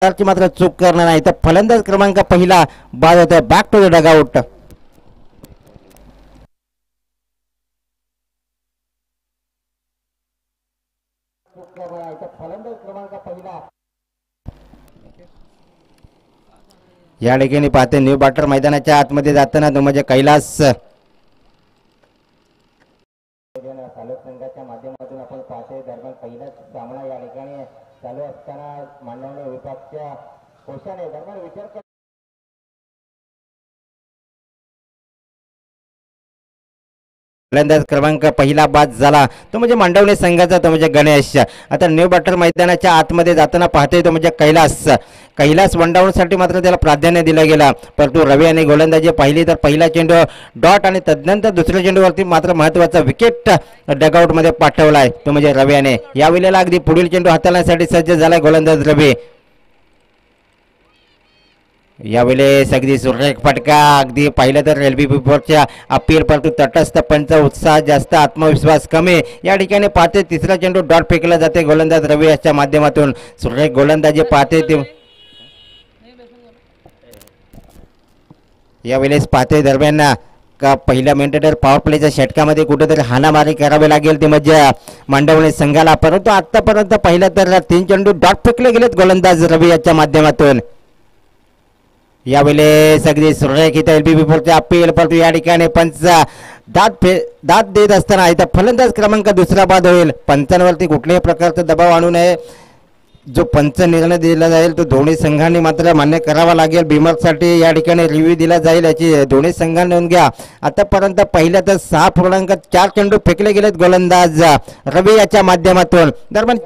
ची मात्र चूक करणार नाही तर फलंदाज क्रमांक पहिला बाद होतोय बॅक टू द डगआउट. या ठिकाणी पाहते न्यू बॅटर मैदानाच्या आतमध्ये जाताना तो म्हणजे कैलास संघाच्या माध्यमातून आपण पाहते. दरम्यान पहिलाच सामना या ठिकाणी चालू असताना मांडवणे विभागच्या कोशाने दरम्यान विचार फलंदाज क्रमांक पहिला बाद झाला तो म्हणजे मांडवणे संघाचा तो म्हणजे गणेश. आता न्यू बॅटर मैदानाच्या आतमध्ये जाताना पाहतोय तो म्हणजे कैलास वनडाऊनसाठी मात्र त्याला प्राधान्य दिलं गेलं. परंतु रवी आणि गोलंदाजी पाहिली तर पहिला चेंडू डॉट आणि तदनंतर दुसऱ्या चेंडूवरती मात्र महत्त्वाचा विकेट डगआउटमध्ये पाठवलाय तो म्हणजे रव्याने. यावेळेला अगदी पुढील चेंडू हाताळण्यासाठी सज्ज झालाय गोलंदाज रवी. यावेळेस अगदी सुरेख फटका. अगदी पाहिलं तर LBB4च्या अपील परंतु तटस्थ पंच उत्साह जास्त आत्मविश्वास कमी. या ठिकाणी पाहते तिसरा चेंडू डॉट फेकला जाते गोलंदाज रवी याच्या माध्यमातून. सुरेख गोलंदाजी पाहते ते यावेळेस पाहते दरम्यान का पहिल्या मेंटेनर पॉवर प्लेच्या षटकामध्ये कुठेतरी हाणामारी करावी लागेल ते म्हणजे मांडवणे संघाला. परंतु आतापर्यंत पाहिलं तर 3 चेंडू डॉट फेकले गेलेत गोलंदाज रवी याच्या माध्यमातून. यावेळेस अगदी सुरेख इथं LBB4चे अपील परंतु या ठिकाणी पंच दाद देत असताना इथं फलंदाज क्रमांक दुसरा बाद होईल. पंचांवरती कुठल्याही प्रकारचा दबाव आणू नये. जो पंच निर्णय दिला जाईल तो दोन्ही संघांनी मात्र मान्य करावा लागेल. बिमरसाठी या ठिकाणी रिव्ह्यू दिला जाईल याची दोन्ही संघांनी नोंद घ्या. आतापर्यंत पहिल्या तर 6.4 चेंडू फेकले गेलेत गोलंदाज रवी याच्या माध्यमातून. दरम्यान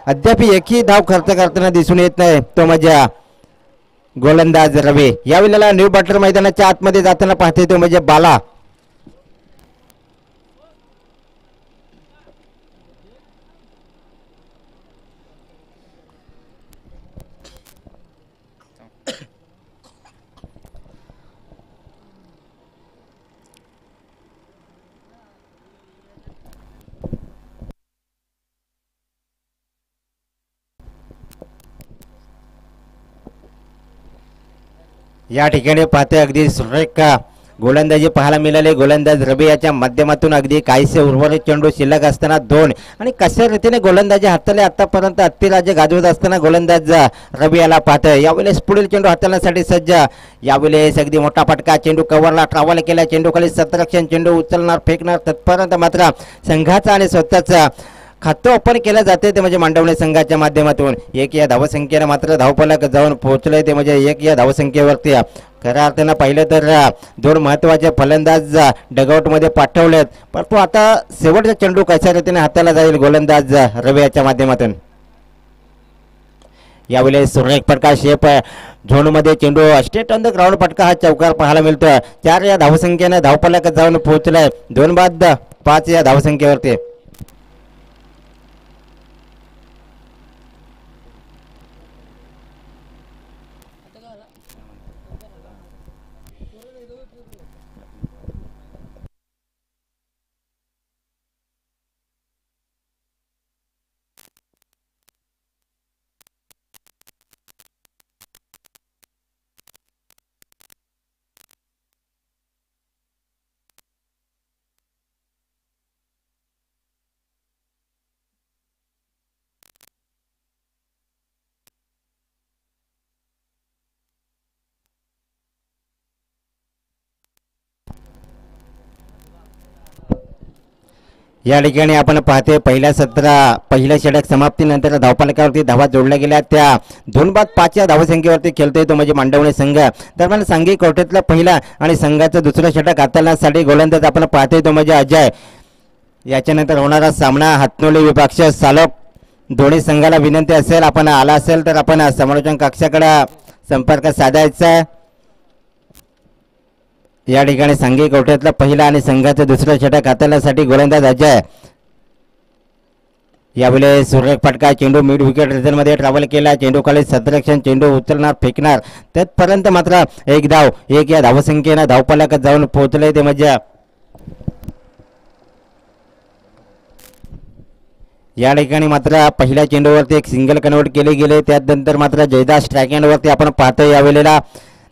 अद्याप एकही धाव खर्च करताना दिसून येत नाही तो म्हणजे गोलंदाज रवी. यावेळेला न्यू बॅटर मैदानाच्या आतमध्ये जाताना पाहते तो म्हणजे बाला. या ठिकाणी पाहते अगदी सुरेख गोलंदाजी पाहायला मिळाले गोलंदाज रवी याच्या माध्यमातून. अगदी काहीसे उर्वरित चेंडू शिल्लक असताना 2 आणि कशा रीतीने गोलंदाजी हाताळले आतापर्यंत अतिराज्य गाजवत असताना गोलंदाज रवी याला पाहतोय. यावेळेस पुढील चेंडू हाताळण्यासाठी सज्ज. यावेळेस अगदी मोठा फटका. चेंडू कव्हरला ट्रॅव्हल केला. चेंडू खाली सतरक्षण. चेंडू उचलणार फेकणार तत्पर्यंत मात्र संघाचा आणि स्वतःचा खातं ओपन केलं जाते ते म्हणजे मांडवणे संघाच्या माध्यमातून. 1 या धावसंख्येने मात्र धावफलक जाऊन पोहोचले ते म्हणजे 1 या धावसंख्येवरती. खऱ्या अर्थानं पाहिलं तर 2 महत्त्वाचे फलंदाज डगआउटमध्ये पाठवलेत. परंतु आता शेवटचा चेंडू कशा रीतीने हाताला जाईल गोलंदाज रवी याच्या माध्यमातून. यावेळेस सुरेख फटका. शेप झोनमध्ये चेंडू स्टेट ऑन द ग्राउंड फटका. हा चौकार पाहायला मिळतोय. 4 या धावसंख्येने धावफलक जाऊन पोहोचलाय 2 बाद 5 या धावसंख्येवरती. या ठिकाणी आपण पाहते पहिल्या षटक समाप्तीनंतर धावफलकावरती धावा जोडल्या गेल्या. त्या 2 बाद 5 या धावसंख्येवरती खेळतोय तो म्हणजे मांडवणे संघ. दरम्यान सांघिक कोर्टातला पहिला आणि संघाचं दुसरं षटक हाताळण्यासाठी गोलंदाज आपण पाहतोय तो म्हणजे अजय. याच्यानंतर होणारा सामना हातनोली विभाग सालोक. दोन्ही संघाला विनंती असेल आपण आला असेल तर आपण समालोचन कक्षाकडे संपर्क साधायचा. या ठिकाणी सांघिक कोर्टातला पहिला आणि संघाचं दुसरं षटक हाताळण्यासाठी गोलंदाज अजय. यावेळेस सुरेख फटका. चेंडू मिड विकेट रिझनमध्ये ट्रॅव्हल केला. चेंडू खाली सतरक्षण. चेंडू उचलणार फेकणार तत्पर्यंत मात्र 1 धाव. 1 या धावसंख्येनं धावफलकात जाऊन पोहोचले ते म्हणजे या ठिकाणी मात्र पहिल्या चेंडूवरती एक सिंगल कन्वर्ट केले गेले. त्यानंतर मात्र जयदास स्ट्राईक एंडवरती आपण पाहतो यावेळेला.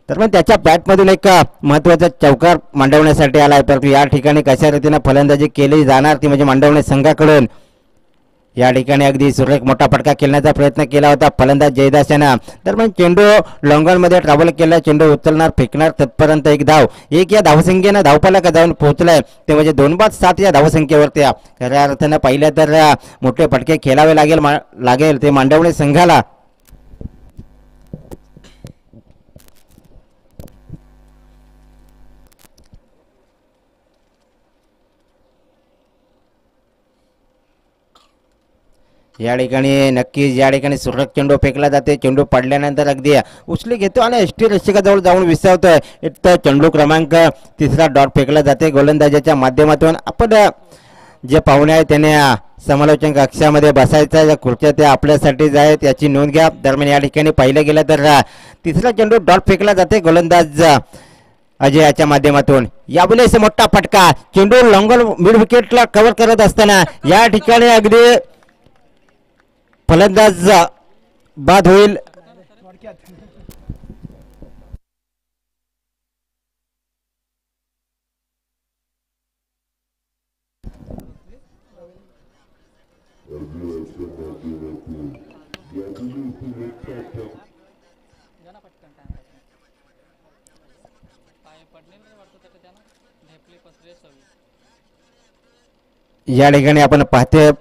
तर पण त्याच्या बॅटमधून एक महत्त्वाचा चौकार मांडवण्यासाठी आला आहे. परंतु या ठिकाणी कशा रीतीने फलंदाजी केली जाणार ती म्हणजे मांडवणे संघाकडून. या ठिकाणी अगदी सुरेख मोठा फटका खेळण्याचा प्रयत्न केला होता फलंदाज जयदास यानं. दरम्यान चेंडू लॉंगॉनमध्ये ट्रॅव्हल केला. चेंडू उचलणार फेकणार तत्पर्यंत एक धाव. एक या धावसंख्येनं धावपाला जाऊन पोहोचलाय ते म्हणजे 2-5-7 या धावसंख्येवरती. खऱ्या अर्थानं पाहिलं तर मोठे फटके खेळावे लागेल ते मांडवणे संघाला. या ठिकाणी नक्कीच या ठिकाणी सुरत चेंडू फेकला जाते. चेंडू पडल्यानंतर अगदी उचली घेतो आणि एस टी रक्षकाजवळ जाऊन विसावतोय. इथं चेंडू क्रमांक 3 डॉट फेकला जाते गोलंदाजाच्या माध्यमातून. आपण जे पाहुणे आहेत त्याने समालोचन कक्षामध्ये बसायचा ज्या खुर्च्या त्या आपल्यासाठीच आहेत याची नोंद घ्या. दरम्यान या ठिकाणी पाहिलं गेलं तर 3 चेंडू डॉट फेकला जाते गोलंदाज अजय याच्या माध्यमातून. यावेळेस मोठा फटका. चेंडू लॉंगॉन मिड विकेटला कव्हर करत असताना या ठिकाणी अगदी फलंदाज बाद होईल. या ठिकाणी आपण पाहतोय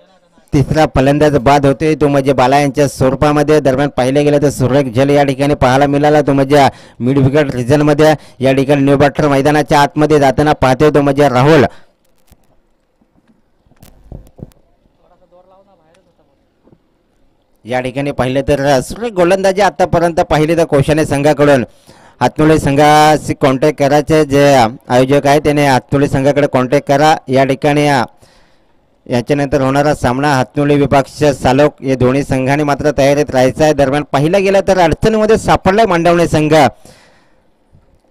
3रा फलंदाज बाद होते तो म्हणजे बाला यांच्या स्वरूपामध्ये. दरम्यान पाहिले गेलं तर सुरेख झेल या ठिकाणी पाहायला मिळाला तो म्हणजे मिड विकेट रिजनमध्ये. या ठिकाणी न्यू बॅटर मैदानाच्या आतमध्ये जाताना पाहतोय तो म्हणजे राहुल. या ठिकाणी पाहिले तर सुरेख गोलंदाजी आतापर्यंत पाहिले तर कोशाने संघाकडून. हातनुळे संघाशी कॉन्टॅक्ट करायचे जे आयोजक आहे त्याने हातनुळे संघाकडे कॉन्टॅक्ट करा. या ठिकाणी याच्यानंतर होणारा सामना हातनुळे विभागच्या सालोक या दोन्ही संघाने मात्र तयारीत राहायचा आहे. दरम्यान पाहिलं गेलं तर अडचणीमध्ये सापडलाय मांडवणे संघ.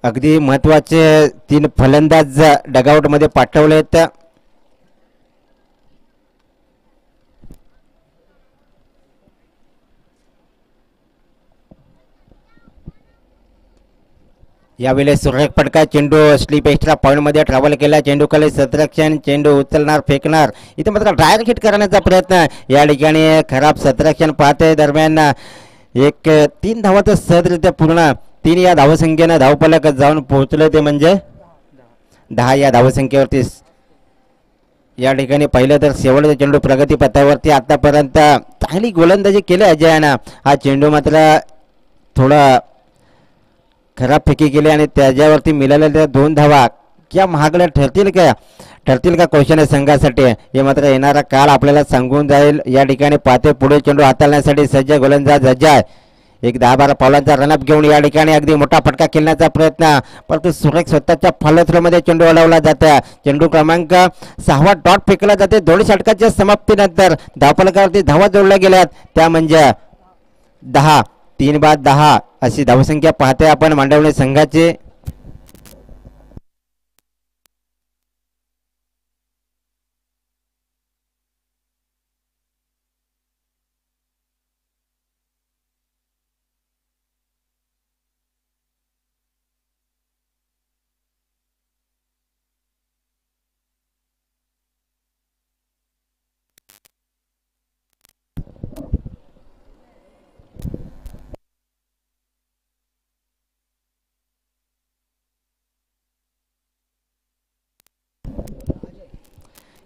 अगदी महत्वाचे 3 फलंदाज डगआउटमध्ये पाठवलेत. यावेळेस सुरेख फटका. चेंडू स्लिप एक्स्ट्रा पॉईंटमध्ये ट्रॅव्हल केला. चेंडू खाली सतरक्षण. चेंडू उचलणार फेकणार. इथे मात्र डायरेक्ट हिट करण्याचा प्रयत्न. या ठिकाणी खराब सतरक्षण पाहते. दरम्यान एक 3 धावाचं सहजरित्या पूर्ण 3 या धावसंख्येनं धावफलक जाऊन पोहोचलं ते म्हणजे 10 या धावसंख्येवरती. या ठिकाणी पाहिलं तर शेवटचा चेंडू प्रगती पथावरती. आतापर्यंत चांगली गोलंदाजी केली अजयानं. हा चेंडू मात्र थोडा खराब फेकी केली आणि त्याच्यावरती मिळालेल्या 2 धावा क्या महागड्या ठरतील का कोशाने संघासाठी हे मात्र येणारा काळ आपल्याला सांगून जाईल. या ठिकाणी पाहते पुढे चेंडू हाताळण्यासाठी सज्ज गोलंदाज अजय. एक 10-12 पावलांचा रनअप घेऊन या ठिकाणी अगदी मोठा फटका खेळण्याचा प्रयत्न. परंतु सुरेख स्वतःच्या फॉलोथ्रोमध्ये चेंडू अडवला जातो. चेंडू क्रमांक 6 डॉट फेकला जाते. 2 षटकाच्या समाप्तीनंतर धावफलकावरती धावा जोडल्या गेल्यात त्या म्हणजे 10. 3/10 अशी धावसंख्या पाहते आपण मांडवणे संघाची.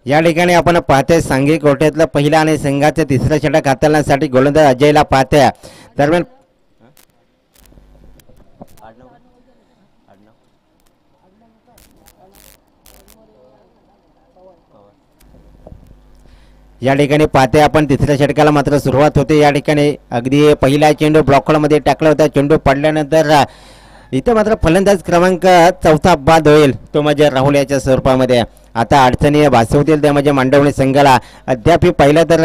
या ठिकाणी आपण पाहते सांघिक कोट्यातला पहिला आणि संघाचे 3रा षटक हाताळण्यासाठी गोलंदाज अजयला पाहते. दरम्यान या ठिकाणी पाहते आपण 3ऱ्या षटकाला मात्र सुरुवात होते. या ठिकाणी अगदी पहिला चेंडू ब्लॉकमध्ये टाकला होता. चेंडू पडल्यानंतर इथे मात्र फलंदाज क्रमांक 4 बाद होईल तो म्हणजे राहुल याच्या स्वरूपामध्ये. आता अडचणी भासवतील त्या म्हणजे मांडवणे संघाला. अद्याप पहिला तर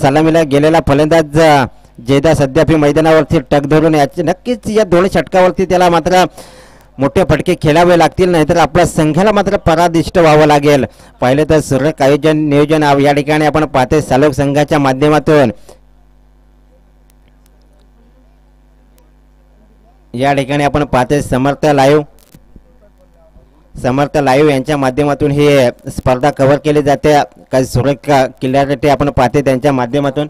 सलामीला गेलेला फलंदाज जयदास अद्याप मैदानावरती टक धरून याचे नक्कीच या 2 षटकावरती त्याला मात्र मोठे फटके खेळावे लागतील, नाहीतर आपल्या संघाला मात्र परादिष्ट व्हावं लागेल. पहिले तर सुरेख आयोजन नियोजन या ठिकाणी आपण पाहते सालोक संघाच्या माध्यमातून. या ठिकाणी आपण पाहते समर्थ लाईव्ह यांच्या माध्यमातून ही स्पर्धा कव्हर केली जाते. काही सुरेख क्लॅरिटी आपण पाहते त्यांच्या माध्यमातून.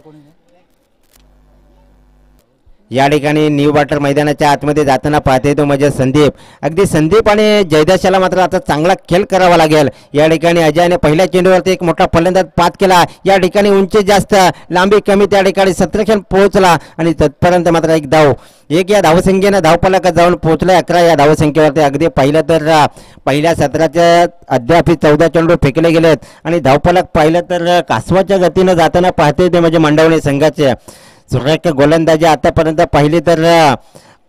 या ठिकाणी न्यू वाटर मैदानाच्या आतमध्ये जाताना पाहते तो म्हणजे संदीप. अगदी संदीप आणि जयदाशाला मात्र आता चांगला खेळ करावा लागेल. या ठिकाणी अजयने पहिल्या चेंडूवरती एक मोठा फलंदाज पात केला. या ठिकाणी उंची जास्त लांबी कमी, त्या ठिकाणी 17 क्षण पोहोचला आणि तत्पर्यंत मात्र एक धाव, एक या धावसंख्येनं धावफलकात जाऊन पोहोचले 11 या धावसंख्येवरती. अगदी पहिलं तर पहिल्या सत्राच्या अद्याप 14 चेंडू फेकले गेलेत आणि धावफलक पाहिलं तर कासवाच्या गतीनं जाताना पाहते ते म्हणजे मंडवणे संघाचे. सुरेख गोलंदाजी आतापर्यंत पाहिली तर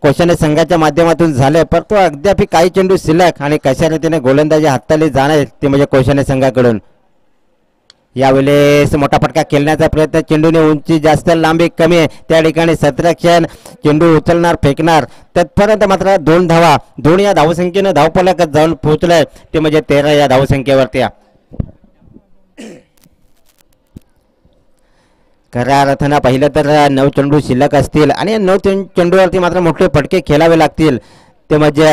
कोशाने संघाच्या माध्यमातून झाले, परंतु अद्याप काही चेंडू शिल्लक आणि कशा रीतीने गोलंदाजी हाताळली जाणार ते म्हणजे कोशाने संघाकडून. यावेळेस मोठा फटका खेळण्याचा प्रयत्न, चेंडूने उंची जास्त लांबी कमी, त्या ठिकाणी 17 क्षण चेंडू उचलणार फेकणार, तत्पर्यंत मात्र 2 धावा, 2 या धावसंख्येनं धावफलकात जाऊन पोहोचलाय ते म्हणजे 13 या धावसंख्येवरती. खऱ्या अर्थानं पाहिलं तर 9 चेंडू शिल्लक असतील आणि या 9 चेंडूवरती मात्र मोठे फटके खेळावे लागतील ते म्हणजे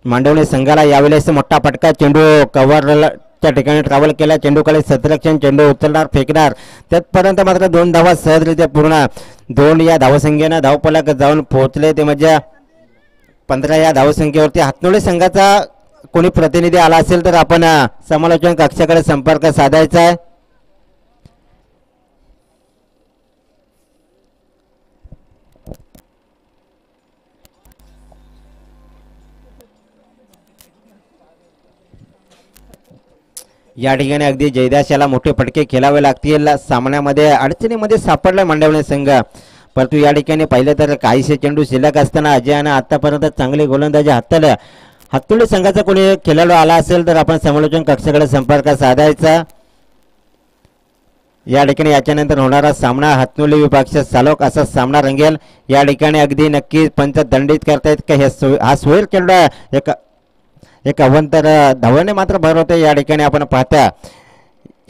मांडवणे संघाला. यावेळेस मोठा फटका, चेंडू कव्हरच्या ठिकाणी ट्रॅव्हल केला, चेंडूकडे 17 क्षण चेंडू उचलणार फेकणार, त्यापर्यंत मात्र 2 धावा सहजरित्या पूर्ण. 2 या धावसंख्येनं धावफलकात जाऊन पोहोचले ते म्हणजे 15 या धावसंख्येवरती. हातनोळे संघाचा कोणी प्रतिनिधी आला असेल तर आपण समालोचन कक्षाकडे संपर्क साधायचा आहे. या ठिकाणी अगदी जयदास याला मोठे फटके खेळावे लागतील. सामन्यामध्ये अडचणीमध्ये सापडला मंडवणे संघ, परंतु या ठिकाणी पाहिलं तर काहीशे चेंडू शिल्लक असताना अजयनं आतापर्यंत चांगली गोलंदाजी हाताळल्या. हातोडी संघाचा कोणी खेळाडू आला असेल तर आपण समालोचन कक्षाकडे संपर्क साधायचा. या ठिकाणी याच्यानंतर होणारा सामना हातनोली विभागच्या सालोक असा सामना रंगेल. या ठिकाणी अगदी नक्की पंच दंडित करतायत का हा सोयर चेंडू एक अवंतर धावाने मात्र भरवते. या ठिकाणी आपण पाहता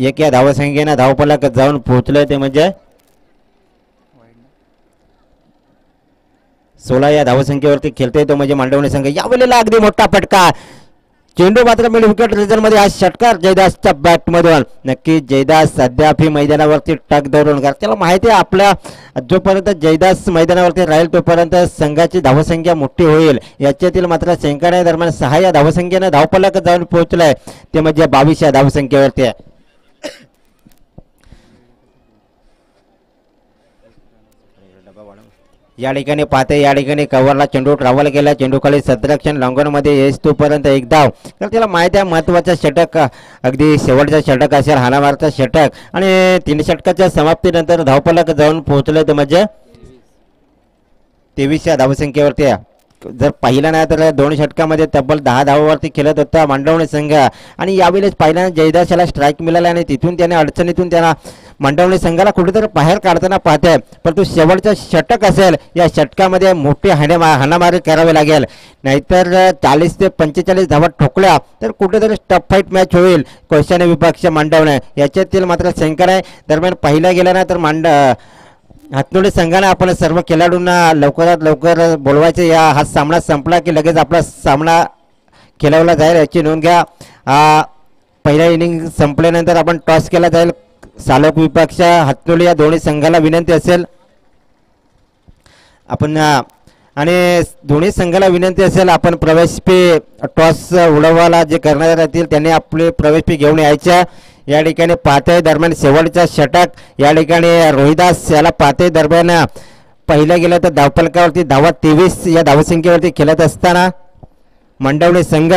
1 या धावसंख्येनं धावफलकात जाऊन पोहोचले ते म्हणजे 16 या धावसंख्येवरती खेळते तो म्हणजे मांडवणे संघ. यावेळेला अगदी मोठा फटका, चेंडू मात्र मिड विकेट रिझल्ट मध्ये हा षटकार जयदासच्या बॅट मधून. नक्की जयदास अद्याप मैदानावरती टक धरून, त्याला माहिती आहे आपल्या जोपर्यंत जयदास मैदानावरती राहील तोपर्यंत संघाची धावसंख्या मोठी होईल. याच्यातील मात्र शंका दरम्यान 6 या धावसंख्येनं धावफलकात जाऊन पोहोचलाय ते म्हणजे 22 या धावसंख्येवरती. या ठिकाणी पाहते या ठिकाणी कव्हरला चेंडू ट्रॅव्हल केला, चेंडूखाली 17 क्षण लॉंगॉनमध्ये येस तोपर्यंत एक धाव. तर त्याला माहिती आहे महत्त्वाचा षटक, अगदी शेवटचा षटक असेल हाणामारचा षटक आणि 3 षटकाच्या समाप्तीनंतर धावफलक जाऊन पोहोचले तर म्हणजे 23 या धावसंख्येवरती. जर पाहिलं नाही तर 2 षटकामध्ये तब्बल 10 धावावरती खेळत होता मांडवणे संघ आणि यावेळेस पहिल्यांदा जयदास याला स्ट्राईक मिळाला आणि तिथून त्याने अडचणीतून त्यांना मांडवणे संघाला कुठेतरी बाहेर काढताना पाहते. परंतु शेवटचं षटक असेल या षटकामध्ये मोठी हाणामारी करावी लागेल, नाहीतर 40 ते 45 धावा ठोकल्या तर कुठेतरी टफ फाईट मॅच होईल कोशाने विपक्ष मांडवणे याच्यातील मात्र शंका नाही. दरम्यान पाहिला गेला ना तर हातनोडी संघाने आपण सर्व खेळाडूंना लवकरात लवकर बोलवायचे. हा सामना संपला की लगेच आपला सामना खेळवला जाईल याची नोंद घ्या. पहिल्या इनिंग संपल्यानंतर आपण टॉस केला जाईल. सालोक विपक्ष हातनोडी या दोन्ही संघाला विनंती असेल आपण आणि दोन्ही संघाला विनंती असेल आपण प्रवेश फी टॉस उडवायला जे करणारे राहतील त्यांनी आपले प्रवेश फी घेऊन यायच्या. या ठिकाणी पाहते दरम्यान शेवटचा षटक या ठिकाणी रोहिदास याला पाहते दरम्यान पहिलं गेलं तर धावफलकावरती धावा 23 या धावसंख्येवरती खेळत असताना मंडवणे संघ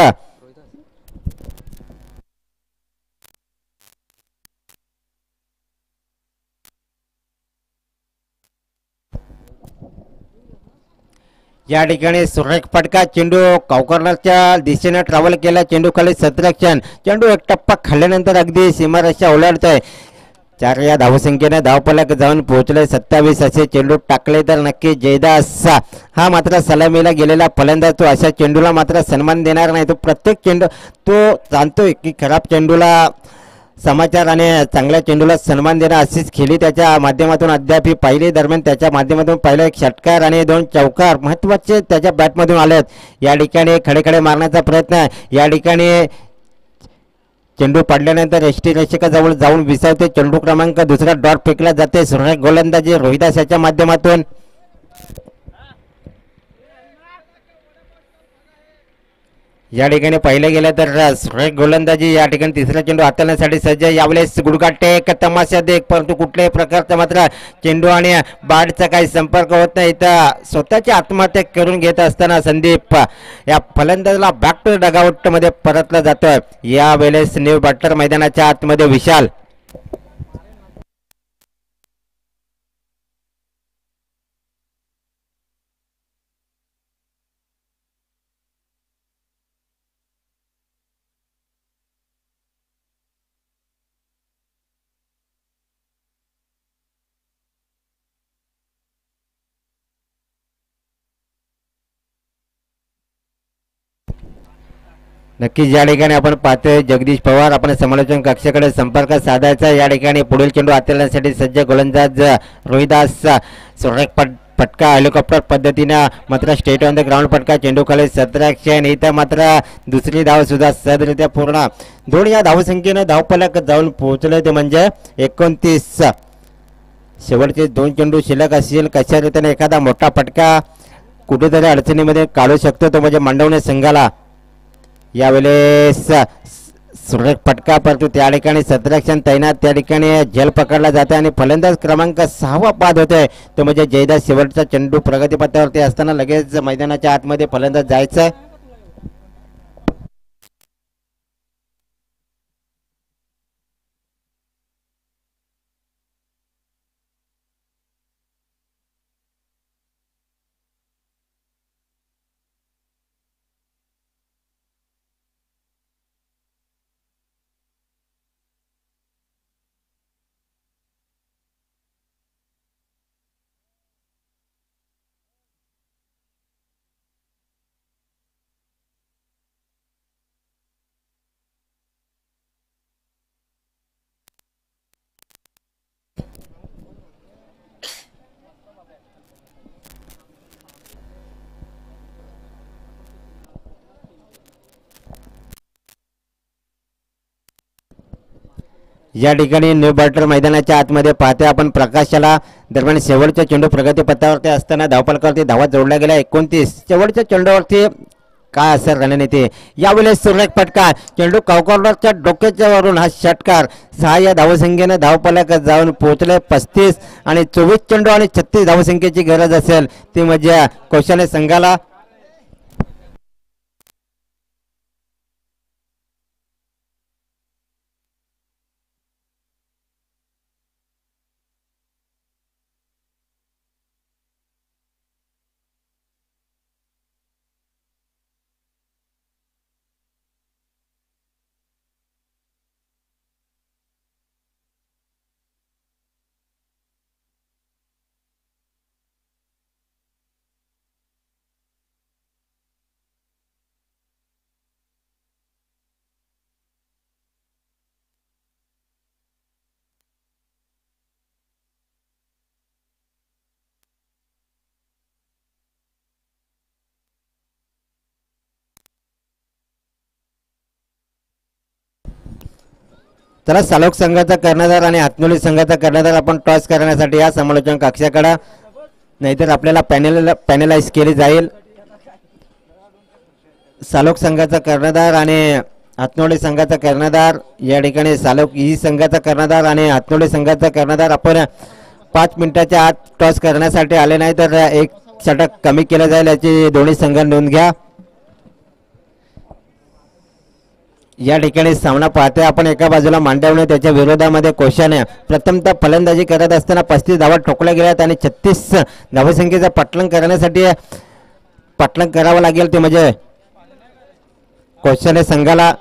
या ठिकाणी सुरेख फटका, चेंडू कॉर्नरच्या दिशेने ट्रॅव्हल केला, चेंडू खाली 17 क्षण, चेंडू एक टप्पा खाल्ल्यानंतर अगदी सीमारेषा ओलांडतोय. 4 या धावसंख्येने धावफलक जाऊन पोहोचले 27. असे चेंडू टाकले तर नक्की जयदास हा मात्र सलामीला गेलेला फलंदाज तो अशा चेंडूला मात्र सन्मान देणार नाही. तो प्रत्येक चेंडू तो जाणतोय की खराब चेंडूला समाचार आणि चांगल्या चेंडूला सन्मान देणं अशीच खेळी त्याच्या माध्यमातून अद्याप पाहिली. दरम्यान त्याच्या माध्यमातून पहिला एक षटकार आणि 2 चौकार महत्त्वाचे त्याच्या बॅटमधून आलेत. या ठिकाणी खडे मारण्याचा प्रयत्न, या ठिकाणी चेंडू पडल्यानंतर एसटी रक्षकाजवळ जाऊन विसावते. चेंडू क्रमांक दुसरा डॉट फेकला जाते. सुरेख गोलंदाजी रोहिदास याच्या माध्यमातून. या ठिकाणी पाहिलं गेलं तर सुरेख गोलंदाजी या ठिकाणी तिसरा चेंडू हाताळण्यासाठी सज्ज. यावेळेस गुडघाटे एक तमाशा देख, परंतु कुठल्याही प्रकारचा मात्र चेंडू आणि बॅटचा काही संपर्क होत नाही. तर स्वतःची आत्महत्या करून घेत असताना संदीप या फलंदाजाला बॅक टू डगआउट मध्ये परतला जातोय. यावेळेस न्यू बॅटर मैदानाच्या आतमध्ये विशाल. नक्कीच या ठिकाणी आपण पाहतोय जगदीश पवार आपण समालोचन कक्षाकडे संपर्क साधायचा. या ठिकाणी पुढील चेंडू हाताळण्यासाठी सज्ज गोलंदाज रोहिदास. सुरेख फटका हेलिकॉप्टर पद्धतीनं मात्र स्टेट ऑन द ग्राउंड फटका. चेंडू खाली 17 क्षण. इथं मात्र दुसरी धाव सुद्धा सहजरित्या पूर्ण. 2 या धावसंख्येनं धावफलक जाऊन पोहोचले ते म्हणजे 29. शेवटचे 2 चेंडू शिल्लक असतील. कशा रीतीने एखादा मोठा फटका कुठेतरी अडचणीमध्ये काढू शकतो तो म्हणजे मांडवणे संघाला. यावेळेस सुरेख फटका, परंतु त्या ठिकाणी 17 क्षण तैनात. त्या ठिकाणी झेल पकडला जाते आणि फलंदाज क्रमांक 6 बाद होतोय तो म्हणजे जयदास. शेवटचा चेंडू प्रगतीपथावरती असताना लगेच मैदानाच्या आतमध्ये फलंदाज जायचं. या ठिकाणी न्यू बॅटर मैदानाच्या आतमध्ये पाहते आपण प्रकाशाला. दरम्यान शेवटचा चेंडू प्रगतीपथावरती असताना धावफलकावरती धावा जोडल्या गेल्या 29. शेवटच्या चेंडूवरती काय असेल रणनीती. यावेळेस सुरेख फटका, चेंडू कॉर्नरच्या डोक्याच्या वरून हा षटकार. 6 या धावसंख्येने धावफलक जाऊन पोहोचले 35 आणि 24 चेंडू आणि 36 धावसंख्येची गरज असेल ती म्हणजे कौशल्य संघाला. चला सालोक संघाचा कर्णधार आणि हातनोली संघाचा कर्णधार आपण टॉस करण्यासाठी या समालोचन कक्षाकडे, नाहीतर आपल्याला पॅनलाइज केली जाईल. सालोक संघाचा कर्णधार आणि हातनोली संघाचा कर्णधार. या ठिकाणी सालोक ही संघाचा कर्णधार आणि हातनोली संघाचा कर्णधार आपण 5 मिनिटाच्या आत टॉस करण्यासाठी आले नाही तर 1 षटक कमी केलं जाईल याची दोन्ही संघ नोंद घ्या. या ठिकाणी सामना पाहतोय आपण एका बाजूला मांडवणे त्याच्या विरोधामध्ये कोशाने. प्रथमतः फलंदाजी करत असताना 35 धावा ठोकल्या गेल्यात आणि 36 धावसंख्येचा पाठलाग करण्यासाठी पाठलाग करावा लागेल ते म्हणजे कोशाने संघाला.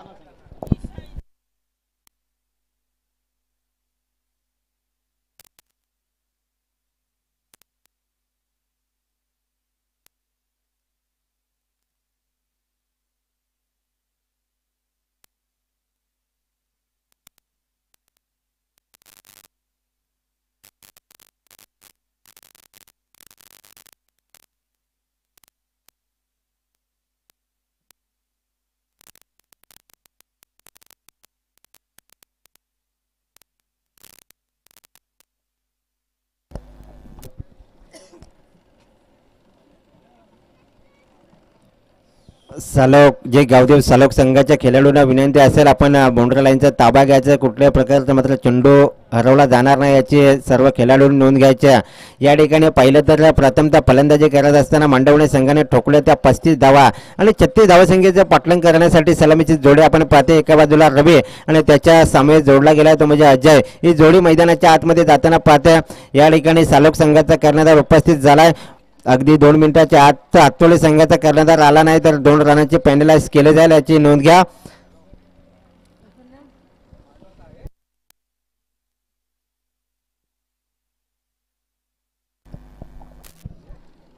सलोक जे गावदेव सलोक संघाच्या खेळाडूंना विनंती असेल, आपण बाउंड्री लाईनचा ताबा घ्यायचा, कुठल्याही प्रकारचा मात्र चेंडू हरवला जाणार नाही याची सर्व खेळाडूंनी नोंद घ्यायच्या. या ठिकाणी पाहिलं तर प्रथमतः फलंदाजी करत असताना मांडवणे संघाने ठोकल्या त्या 35 धावा आणि 36 धावसंख्येचं पाठलाग करण्यासाठी सलामीची जोडी आपण पाहते. एका बाजूला रवी आणि त्याच्या सामने जोडला गेला तो म्हणजे अजय. ही जोडी मैदानाच्या आतमध्ये जाताना पाहते. या ठिकाणी सलोक संघाचा कर्णधार उपस्थित झालाय. अगदी 2 मिनिटाच्या आत हातोळे संघाचा कर्णधार आला नाही तर 2 रनांचे पेनलाइज केले जाईल याची नोंद घ्या.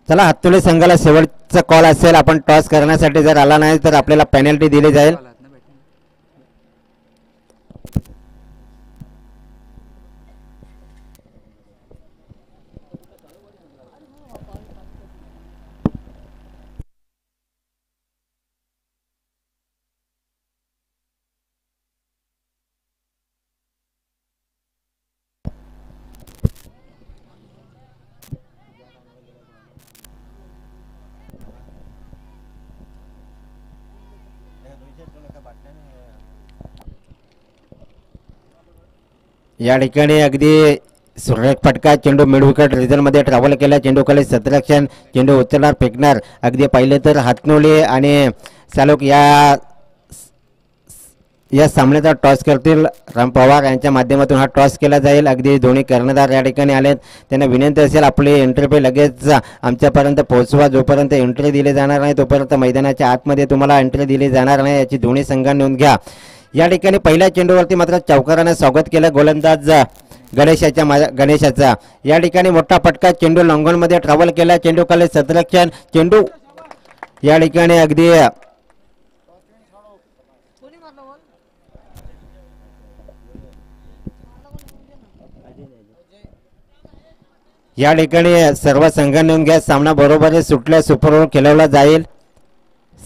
चला, हातोळे संघाला शेवटचा कॉल असेल, आपण टॉस करण्यासाठी जर आला नाही तर आपल्याला पेनल्टी दिली जाईल. या ठिकाणी अगदी सुरेख फटका, चेंडू मिड विकेट रिझनमध्ये ट्रॅव्हल केला. चेंडू खाली सतरक्षण, चेंडू उचलणार फेकणार. अगदी पाहिले तर हातनोळी आणि चालक या सामन्याचा टॉस करतील. राम पवार यांच्या माध्यमातून हा टॉस केला जाईल. अगदी दोन्ही कर्णधार या ठिकाणी आलेत. त्यांना विनंती असेल आपली एंट्री पे लगेच आमच्यापर्यंत पोहोचवा. जोपर्यंत एंट्री दिली जाणार नाही तोपर्यंत मैदानाच्या आतमध्ये तुम्हाला एंट्री दिली जाणार नाही याची दोन्ही संघांनी नोंद घ्या. या ठिकाणी पहिल्या चेंडूवरती मात्र चौकाराने स्वागत केलं गोलंदाज गणेशाचा. या ठिकाणी मोठा फटका, चेंडू लॉंगॉनमध्ये ट्रॅव्हल केला. चेंडू खाली सतरक्षण, चेंडू या ठिकाणी अगदी या ठिकाणी सर्व संघांनी नोंद घ्या. सामना बरोबर सुटल्या सुपर ओव्हर खेळवला जाईल.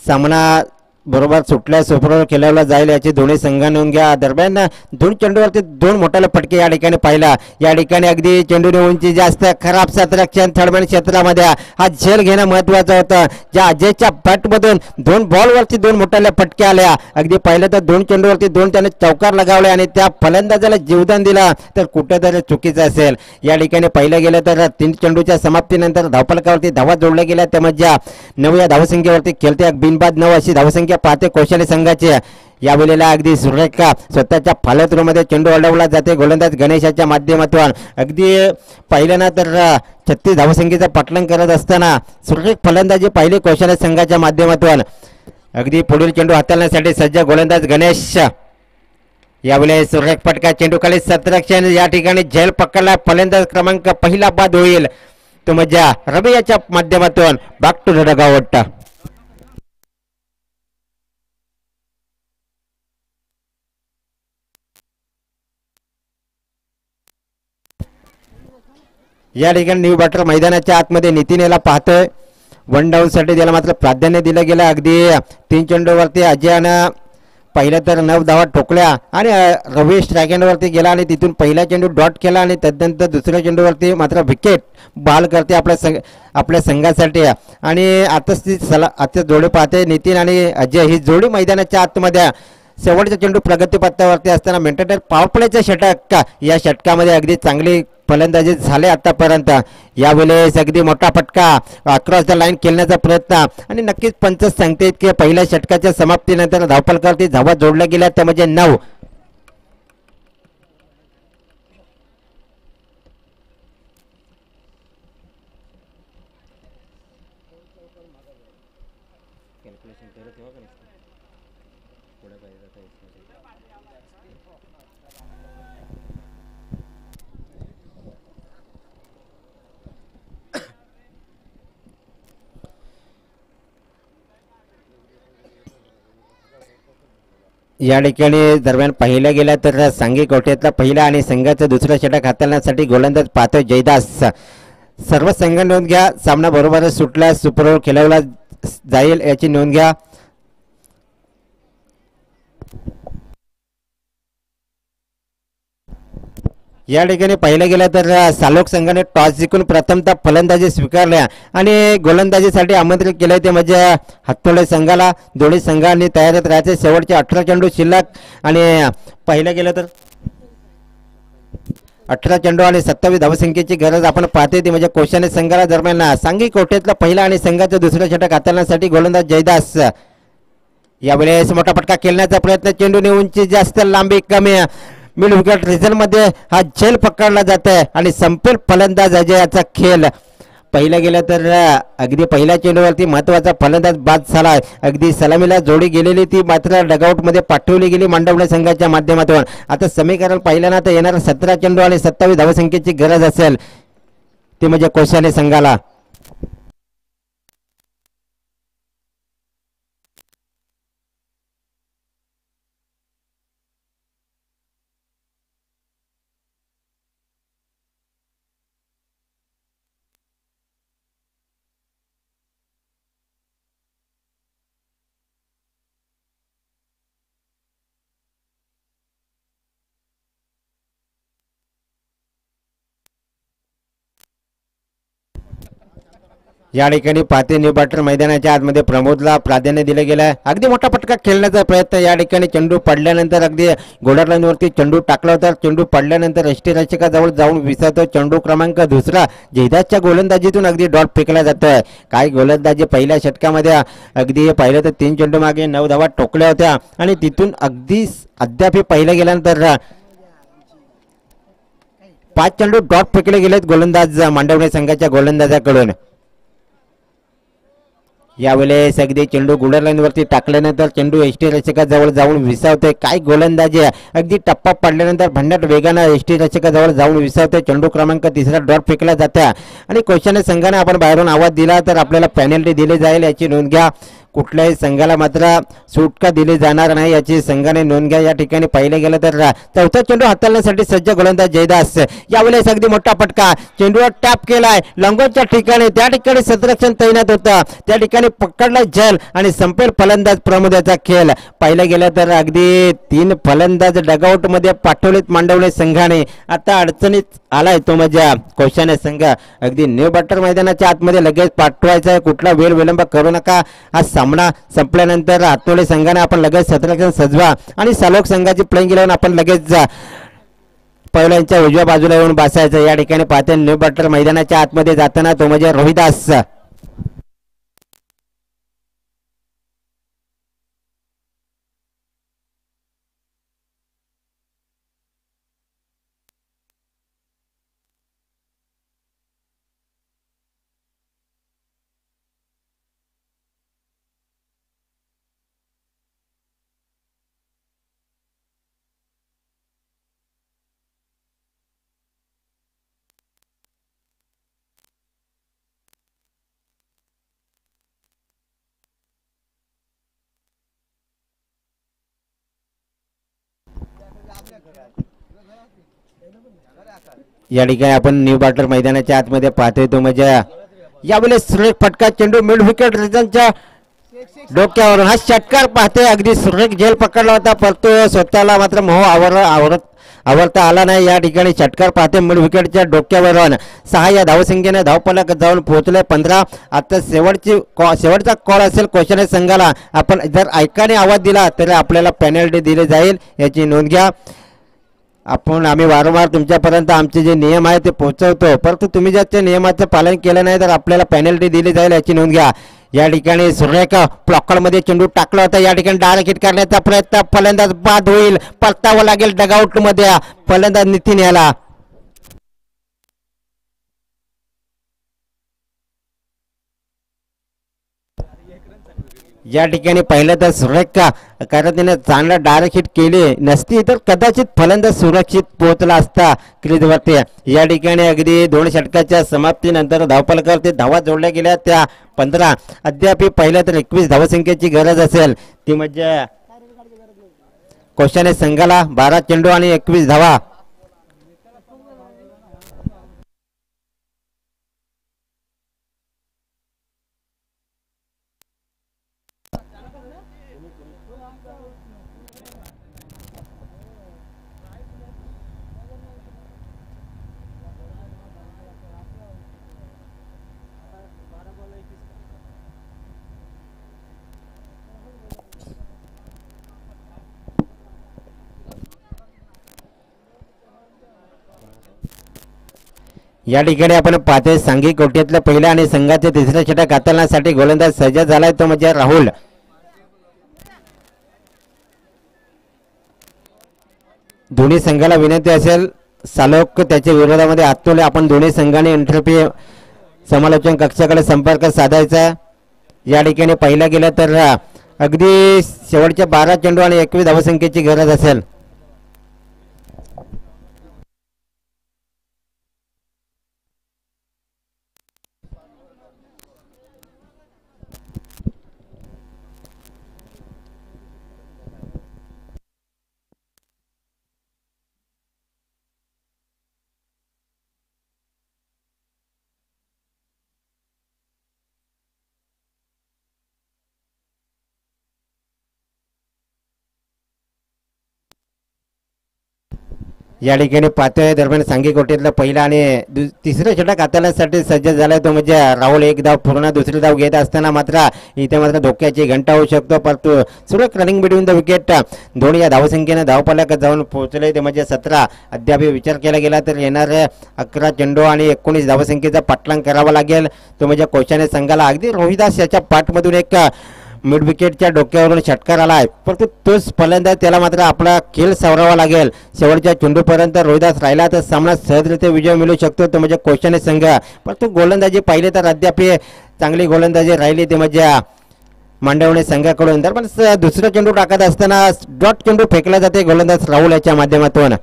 सामना बरोबर सुटल्या सुपर खेळवला जाईल याची दोन्ही संघांनी नोंद घ्या. दरम्यान 2 चेंडूवरती 2 मोठाले फटके या ठिकाणी पाहिला. या ठिकाणी अगदी चेंडूने उंची जास्त, खराब सतरक्षण, थर्डमॅन क्षेत्रामध्ये हा झेल घेणं महत्वाचं होतं. ज्या अजयच्या बॅटमधून 2 बॉलवरती 2 मोठाले फटके आल्या. अगदी पाहिलं तर 2 चेंडूवरती 2 त्याने चौकार लगावले आणि त्या फलंदाजाला जीवदान दिलं तर कुठेतरी चुकीचं असेल. या ठिकाणी पाहिलं गेलं तर 3 चेंडूच्या समाप्तीनंतर धावफलकावरती धावा जोडल्या गेल्या. त्यामध्ये 9 या धावसंख्येवरती खेळते बिनबाद 9 अशी धावसंख्या पाहते कौशल्य संघाचे. यावेळेला अगदी सुरेख स्वतःच्या फॉलोथ्रूमध्ये चेंडू अडवला जाते गोलंदाज गणेशाच्या माध्यमातून. अगदी पाहिलं ना तर 36 धावसंख्येचा पाठलाग करत असताना सुरेख फलंदाजी पाहिली कौशल्य संघाच्या माध्यमातून. अगदी पुढील चेंडू हाताळण्यासाठी सज्ज गोलंदाज गणेश. यावेळी सुरेख फटका, चेंडू खाली सतरक्षण, या ठिकाणी झेल पकडला. फलंदाज क्रमांक पहिला बाद होईल तो मजा रवी याच्या माध्यमातून. Back to the dugout. या ठिकाणी न्यू बॅटर मैदानाच्या आतमध्ये नितीन याला पाहतोय. 1 डाऊन साठी त्याला मात्र प्राधान्य दिलं गेलं. अगदी 3 चेंडूवरती अजयनं पहिल्या तर 9 धावा ठोकल्या आणि रवी स्ट्रायकेंडवरती गेला आणि तिथून पहिला चेंडू डॉट केला आणि त्यानंतर दुसऱ्या चेंडूवरती मात्र विकेट बॉल करते आपल्या संघासाठी. आणि आता जोडी पाहते नितीन आणि अजय. ही जोडी मैदानाच्या आतमध्ये शेवटचा चेंडू प्रगती पत्त्यावरती असताना मेंटेनर पॉवर प्लेचा षटक. या षटकामध्ये अगदी चांगली फलंदाजी झाले आतापर्यंत. यावेळेस अगदी मोठा फटका, अक्रॉस द लाईन खेळण्याचा प्रयत्न आणि नक्कीच पंच सांगते की पहिल्या षटकाच्या समाप्तीनंतर धावफलकावरती धावा जोडल्या गेल्या त्यामध्ये 9. या ठिकाणी दरम्यान पाहिल्या गेल्या तर सांगी कोठ्यातला पहिला आणि संघाचं दुसरं षटक हाताळण्यासाठी गोलंदाज पाहतोय जयदास. सर्व संघ नोंद घ्या. सामना बरोबरच सुटला सुपर ओव्हर खेळवला जाईल याची नोंद घ्या. या ठिकाणी पाहिलं गेलं तर सालोक संघाने टॉस जिंकून प्रथमतः फलंदाजी स्वीकारल्या आणि गोलंदाजीसाठी आमंत्रित केले ते म्हणजे हातोडे संघाला. दोन्ही संघांनी तयारीत राहायचे. शेवटचे 18 चेंडू शिल्लक आणि पाहिलं गेलं तर 18 चेंडू आणि 27 धावसंख्येची गरज आपण पाहते ती म्हणजे कोशाने संघाला दरम्यान सांघिक कोठ्यातला पहिला आणि संघाचं दुसरं षटक हाताळण्यासाठी गोलंदाज जयदास. यावेळेस मोठा फटका खेळण्याचा प्रयत्न. चेंडूने उंची जास्त लांबी कमी. मिड विकेट रिझल्टमध्ये हा झेल पकडला जात आहे आणि संपेल फलंदाज अजयाचा खेळ. पहिलं गेलं तर अगदी पहिल्या चेंडूवरती महत्वाचा फलंदाज बाद झाला. अगदी सलामीला जोडी गेलेली ती मात्र डगआउटमध्ये पाठवली गेली मांडवणे संघाच्या माध्यमातून. आता समीकरण पाहिलं तर येणार 17 चेंडू आणि 27 धावसंख्येची गरज असेल ती म्हणजे कोशाने संघाला. या ठिकाणी पाते न्यू बॅटर मैदानाच्या आतमध्ये प्रमोदला प्राधान्य दिलं गेलं आहे. अगदी मोठा फटका खेळण्याचा प्रयत्न. या ठिकाणी चेंडू पडल्यानंतर अगदी गोल्डन लाईनवरती चेंडू टाकला होता. चेंडू पडल्यानंतर यष्टीरक्षकाजवळ जाऊन विसरतो. चेंडू क्रमांक दुसरा जयदासच्या गोलंदाजीतून अगदी डॉट फेकला जातोय. काय गोलंदाजी पहिल्या षटकामध्ये अगदी पाहिलं तर 3 चेंडू मागे 9 धावा टोकल्या होत्या आणि तिथून अगदी अद्याप पाहिलं गेल्यानंतर 5 चेंडू डॉट फेकले गेलेत गोलंदाज मांडवणे संघाच्या गोलंदाजाकडून. यावेळेस अगदी चेंडू गुडर लाईनवरती टाकल्यानंतर चेंडू एसटी रक्षकाजवळ जाऊन विसावतोय. काय गोलंदाजी अगदी टप्पा पडल्यानंतर भन्नाट वेगानं एसटी रक्षकाजवळ जाऊन विसावतोय. चेंडू क्रमांक तिसरा डॉट फेकला जाता आणि कोशाने संघाने आपण बाहेरून आवाज दिला तर आपल्याला पेनल्टी दिली जाईल याची नोंद घ्या. कुठल्याही संघाला मात्र सुटका दिली जाणार नाही याची संघाने नोंद घ्या. या ठिकाणी पाहिलं गेलं तर चौथा चेंडू हाताळण्यासाठी सज्ज गोलंदाज जयदास. यावेळेस अगदी मोठा फटका. चेंडूवर टॅप केलाय लंगोच्या ठिकाणी. त्या ठिकाणी सतरक्षण तैनात होतं. त्या ठिकाणी पकडला झेल आणि संपेल फलंदाज प्रमोदाचा खेळ. पाहिलं गेलं तर अगदी 3 फलंदाज डगआउट मध्ये पाठवलेत मांडवणे संघाने. आता अडचणीत आलाय तो म्हणजे कोशाने संघ. अगदी न्यू बॅटर मैदानाच्या आतमध्ये लगेच पाठवायचा आहे. कुठला वेळ विलंब करू नका. हा सामना संपल्यानंतर हातोडे संघाने आपण लगेच सतरक्षण सजवा आणि सालोक संघाची प्लेइंग इलेव्हन आपण लगेच पहिल्यांच्या उजव्या बाजूला येऊन बसायचं. या ठिकाणी पाहते न्यू बॅटर मैदानाच्या आतमध्ये जाताना तो म्हणजे रोहिदास. या ठिकाणी आपण न्यू बॅटर मैदानाच्या आतमध्ये पाहतोय तो म्हणजे यावेळेस सुरेख फटका. चेंडू मिड विकेट रिजनच्या डोक्यावरून हा षटकार पाहतोय. अगदी सुरेख झेल पकडला होता परंतु स्वतःला मात्र मोह आवरता आला नाही. या ठिकाणी षटकार पाहते मिड विकेटच्या डोक्यावरून. 6 या धावसंख्येने धावफलक जाऊन पोहोचले 15. आता शेवटचा कॉल असेल कोशाने संघाला. आपण जर ऐकाने आवाज दिला तर आपल्याला पेनल्टी दिली जाईल याची नोंद घ्या. आम्ही वारंवार तुमच्यापर्यंत आमचे जे नियम आहे ते पोहोचवतो परंतु तुम्ही जर त्या नियमाचं पालन केलं नाही तर आपल्याला पेनल्टी दिली जाईल याची नोंद घ्या. या ठिकाणी सुरेख प्लॉकरमध्ये चेंडू टाकला होता. या ठिकाणी डायरेक्ट हिट करण्याचा प्रयत्न. फलंदाज बाद होईल. परतावं लागेल डगआउट मध्ये फलंदाज नितीन याला. या ठिकाणी पाहिलं तर सुरेख कारण त्याने चांगला डायरेक्ट हिट केली नसती तर कदाचित फलंदाज सुरक्षित पोहोचला असता क्रीजवरती. या ठिकाणी अगदी 2 षटकाच्या समाप्तीनंतर धावफलकावरती धावा जोडल्या गेल्या त्या 15. अद्याप पाहिलं तर 21 धावसंख्येची गरज असेल ती म्हणजे कोशाने संघाला. 12 चेंडू आणि 21 धावा. या ठिकाणी आपण पाहतोय सांघिक कोट्यातलं पहिला आणि संघाचे तिसऱ्या षटक हाताळण्यासाठी गोलंदाज सज्ज झालाय तो म्हणजे राहुल. दोन्ही संघाला विनंती असेल सालोक त्याच्या विरोधामध्ये अतुल आपण दोन्ही संघाने एंट्रपी समालोचन कक्षाकडे संपर्क साधायचा. या ठिकाणी पहिला गेला तर अगदी शेवटच्या 12 चेंडू आणि 21 धावसंख्येची गरज असेल. या ठिकाणी पाहतोय दरम्यान सांघिक कोटीतला पहिला आणि तिसरं षटक हाताळण्यासाठी सज्ज झालाय तो म्हणजे राहुल. एक धाव पूर्ण दुसरी धाव घेत असताना मात्र इथे मात्र धोक्याची घंटा होऊ शकतो. परंतु Surat running between the wicket दोन्ही या धावसंख्येने धावपल्याक जाऊन पोहोचले ते म्हणजे 17. अद्याप विचार केला गेला तर येणारे 11 चेंडू आणि 19 धावसंख्येचा पाठलाग करावा लागेल तो म्हणजे कोशाने संघाला. अगदी रोहिदास याच्या पाठमधून एक मिड विकेटच्या डोक्यावरून षटकार आला आहे परंतु तोच फलंदाज त्याला मात्र आपला खेळ सावरावा लागेल. शेवटच्या चेंडूपर्यंत रोहिदास राहिला तर सामना सहजरित्या विजय मिळू शकतो तो म्हणजे कोशाने संघ. परंतु गोलंदाजी पाहिले तर अद्याप चांगली गोलंदाजी राहिली ते म्हणजे मांडवणे संघाकडून. तर पण दुसरा चेंडू टाकत असताना डॉट चेंडू फेकला जाते गोलंदाज राहुल याच्या माध्यमातून.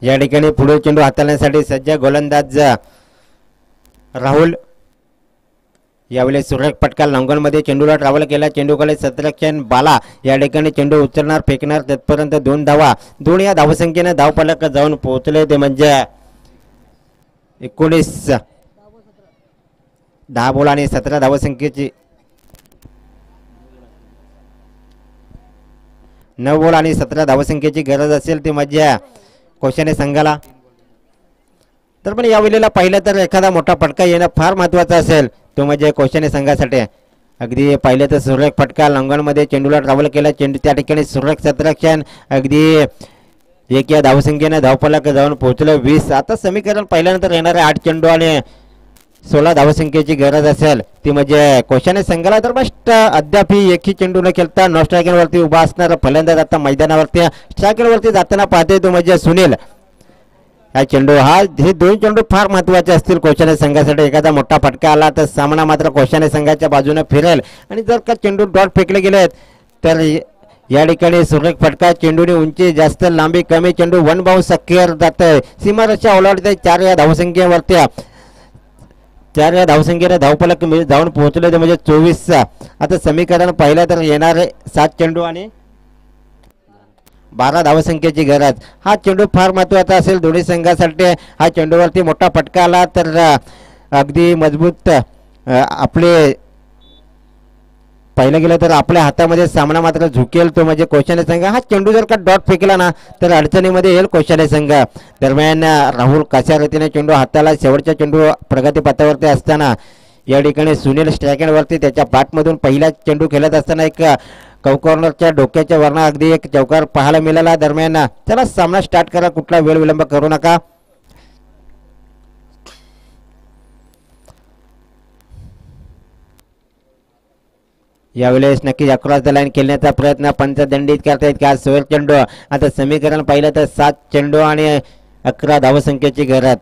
या ठिकाणी पुढील चेंडू हाताळण्यासाठी सज्ज गोलंदाज राहुल. यावेळी सुरेख फटका लॉंगॉनमध्ये चेंडूला ट्रॅव्हल केला. चेंडूकडे सतरक्षण बाला या ठिकाणी चेंडू उचलणार फेकणार तत्पर्यंत 2 धावा. 2 या धावसंख्येने धावफलक जाऊन पोहोचले ते म्हणजे 19. 10 बॉल आणि 17 धावसंख्येची 9 बॉल आणि 17 धावसंख्येची गरज असेल ती म्हणजे कोशाने संघाला. तर पण या वेळेला पाहिलं तर एखादा मोठा फटका येणं फार महत्त्वाचं असेल तो म्हणजे कोशाने संघासाठी. अगदी पाहिलं तर सुरेख फटका लॉंगॉनमध्ये चेंडूला ट्रॅव्हल केला. चेंडू त्या ठिकाणी सुरेख सतरक्षण अगदी 1 या धावसंख्येने धावफलक जाऊन पोहोचलं 20. आता समीकरण पाहिल्यानंतर येणारे 8 चेंडू आणि 16 धावसंख्येची गरज असेल ती म्हणजे कोशाने संघाला. तर बस्ट अद्याप एकही चेंडू न खेळता नॉन स्ट्रायकरवरती उभा असणारा फलंदाज आता मैदानावरती स्ट्रायकरवरती जाताना पाहते तो म्हणजे सुनील. हा चेंडू हे 2 चेंडू फार महत्त्वाचे असतील कोशाने संघासाठी. एखादा मोठा फटका आला तर सामना मात्र कोशाने संघाच्या बाजूने फिरेल आणि जर का चेंडू डॉट फेकले गेलेत तर या ठिकाणी सुरेख फटका. चेंडूने उंची जास्त लांबी कमी चेंडू 1 बाउन्स अखेर जातोय सीमारेषा ओलांडते 4 या धावसंख्येवरती. 4 या धावसंख्येने धावफलक जाऊन पोहोचले ते म्हणजे 24. आता समीकरण पाहिलं तर येणारे 7 चेंडू आणि 12 धावसंख्येची गरज. हा चेंडू फार महत्त्वाचा असेल दोन्ही संघासाठी. हा चेंडूवरती मोठा फटका आला तर अगदी मजबूत आपले पाहिलं गेलं तर आपल्या हातामध्ये सामना मात्र झुकेल तो म्हणजे कोशाने संघ. हा चेंडू जर का डॉट फेकला ना तर अडचणीमध्ये येईल कोशाने संघ. दरम्यान राहुल कशा रीतीने चेंडू हाताला शेवटच्या चेंडू प्रगतीपथावरती असताना या ठिकाणी सुनील स्ट्रायकरवरती त्याच्या बॅटमधून पहिला चेंडू खेळत असताना एक कॉर्नरच्या डोक्याच्या वरना अगदी एक चौकार पाहायला मिळाला. दरम्यान चला सामना स्टार्ट करा कुठला वेळ विलंब करू नका. यावेळेस नक्कीच अक्रॉस द लाईन खेळण्याचा प्रयत्न पंचदंडित करतायत का सोयर चेंडू. आता समीकरण पाहिलं तर 7 चेंडू आणि 11 धावसंख्येची गरज.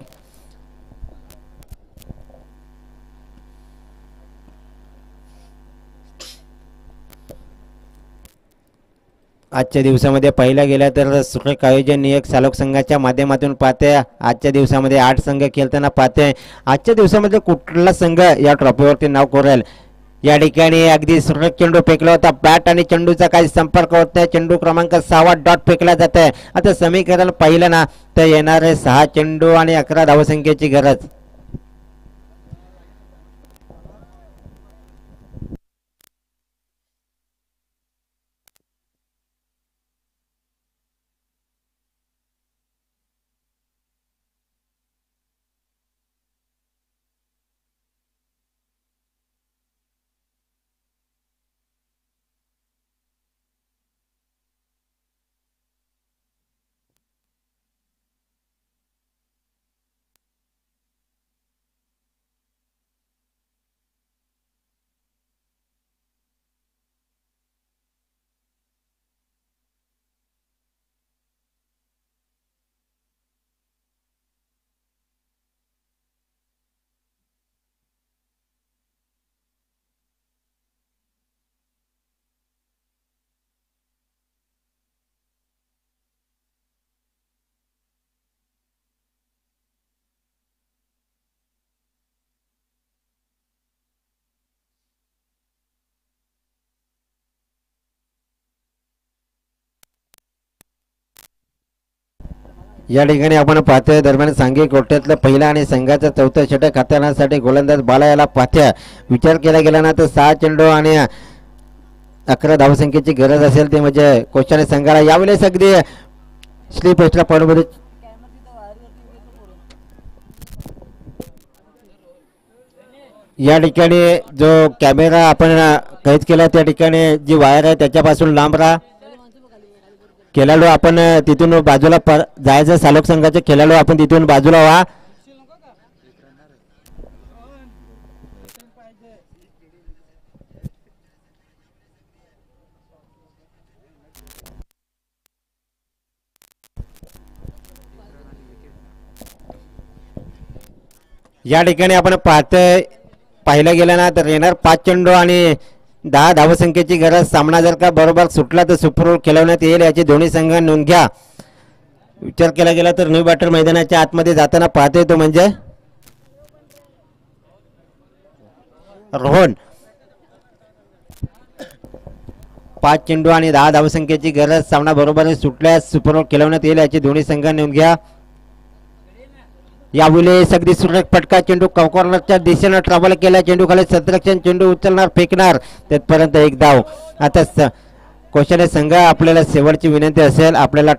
आजच्या दिवसामध्ये पाहिलं गेलं तर सुरेख आयोजन एक चालक संघाच्या माध्यमातून पाहते. आजच्या दिवसामध्ये 8 संघ खेळताना पाहते. आजच्या दिवसामध्ये कुठला संघ या ट्रॉफीवरती नाव कोरेल. या ठिकाणी अगदी सुरेख चेंडू फेकला होता. बॅट आणि चेंडूचा काही संपर्क होत नाही. चेंडू क्रमांक 6 डॉट फेकला जात आहे. आता समीकरण पाहिलं ना तर येणारे 6 चेंडू आणि 11 धावसंख्येची गरज. या ठिकाणी आपण पाहतोय दरम्यान सांघिक गोट्यातलं पहिला आणि संघाचा चौथा षटक हाताळण्यासाठी गोलंदाज बाला याला पाहत्या विचार केला गेला ना तर 6 चेंडू आणि 11 धावसंख्येची गरज असेल ते म्हणजे कोशाने संघाला यावेळेस अगदी स्लीप एक्स्ट्रा पॉईंटमध्ये या ठिकाणी जो कॅमेरा आपण कैद केला त्या ठिकाणी जी वायर आहे त्याच्यापासून लांब राहा. खेळाडू आपण तिथून बाजूला जायचं सालोक संघाचे खेळाडू आपण तिथून बाजूला व्हा. या ठिकाणी आपण पाहिलं गेलं ना तर येणार 5 चेंडू आणि 10 धावसंख्येची गरज. सामना जर का बरोबर सुटला तर सुपर खेळवण्यात येईल याची दोन्ही संघ नोंद घ्या. विचार केला गेला तर न्यू बॅटर मैदानाच्या आतमध्ये जाताना पाहतोय तो म्हणजे रोहन. 5 चेंडू आणि 10 धावसंख्येची गरज. सामना बरोबर सुटल्यास सुपर खेळवण्यात येईल याची दोन्ही संघ नोंद घ्या. यावेळेस अगदी सुरेख फटका. चेंडू कॉर्नरच्या दिशेनं ट्रॅव्हल केला. चेंडू खाली सतरक्षण. चेंडू उचलणार फेकणार तिथपर्यंत एक धाव. आता कोशाने संघ आपल्याला शेवटची विनंती असेल आपल्याला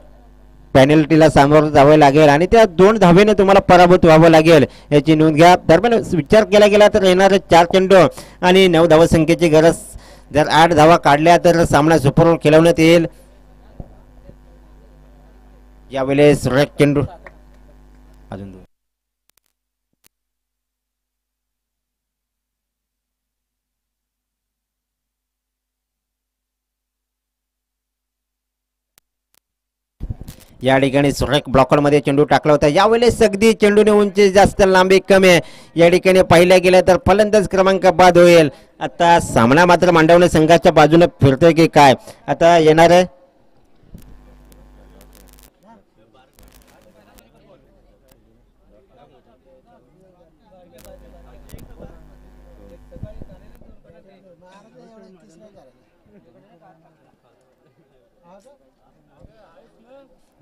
पेनल्टीला सामोरं जावं लागेल आणि त्या 2 धावेने तुम्हाला पराभूत व्हावं लागेल याची नोंद घ्या. दरम्यान विचार केला गेला तर येणारे 4 चेंडू आणि 9 धावसंख्येची गरज. जर 8 धावा काढल्या तर सामना सुपर ओव्हर खेळवण्यात येईल. यावेळेस सुरेख चेंडू अजून या ठिकाणी सुरेख ब्लॉकरमध्ये चेंडू टाकला होता. यावेळेस अगदी चेंडूने उंची जास्त लांबी कमी आहे. या ठिकाणी पाहिल्या गेलं तर फलंदाज क्रमांक बाद होईल. आता सामना मात्र मांडवणे संघाच्या बाजूने फिरतोय की काय. आता येणार आहे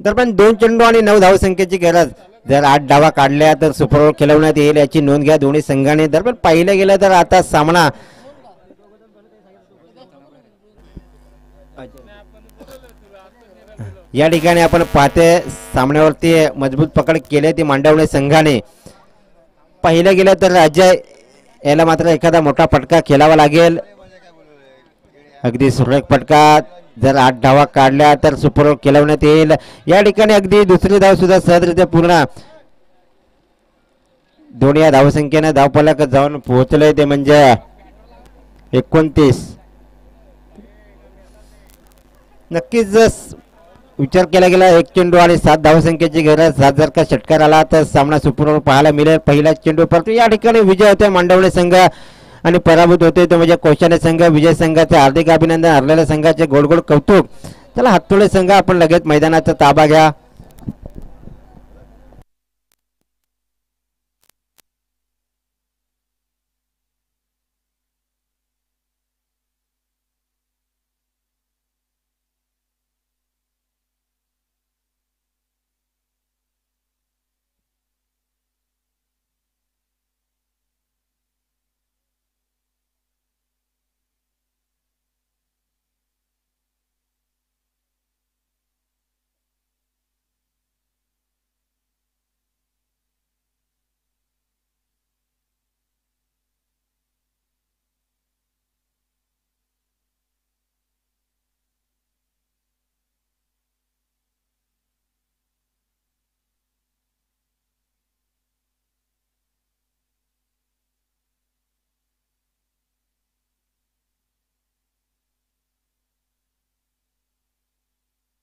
दरम्यान 2 चेंडू आणि 9 धावसंख्येची गरज. जर 8 धावा काढल्या तर सुपर ओव्हर खेळवण्यात येईल याची नोंद घ्या दोन्ही संघाने. दरम्यान पाहिलं गेलं तर आता सामना या ठिकाणी आपण पाहते सामन्यावरती मजबूत पकड केले ती मांडवणे संघाने. पाहिलं गेलं तर अजय याला मात्र एखादा मोठा फटका खेळावा लागेल. अगदी सुरेख फटका. जर 8 धावा काढल्या तर सुपर ओव्हर खेळवण्यात येईल. या ठिकाणी अगदी दुसरी धाव सुद्धा सहजरित्या पूर्ण. दोन्ही धावसंख्येने धावफलक जाऊन पोहोचले ते म्हणजे 29. नक्कीच विचार केला गेला 1 चेंडू आणि 7 धावसंख्येची गरज. 7 जर का षटकार आला तर सामना सुपर ओव्हर पाहायला मिळेल. पहिला चेंडू परंतु या ठिकाणी विजय होते मांडवणे संघ आणि पराभूत होते तो म्हणजे कोशाने संघ. विजय संघाचे हार्दिक अभिनंदन. हरलेल्या संघाचे गोड गोड कौतुक. चला हातोडे संघ आपण लगेच मैदानाचा ताबा घ्या.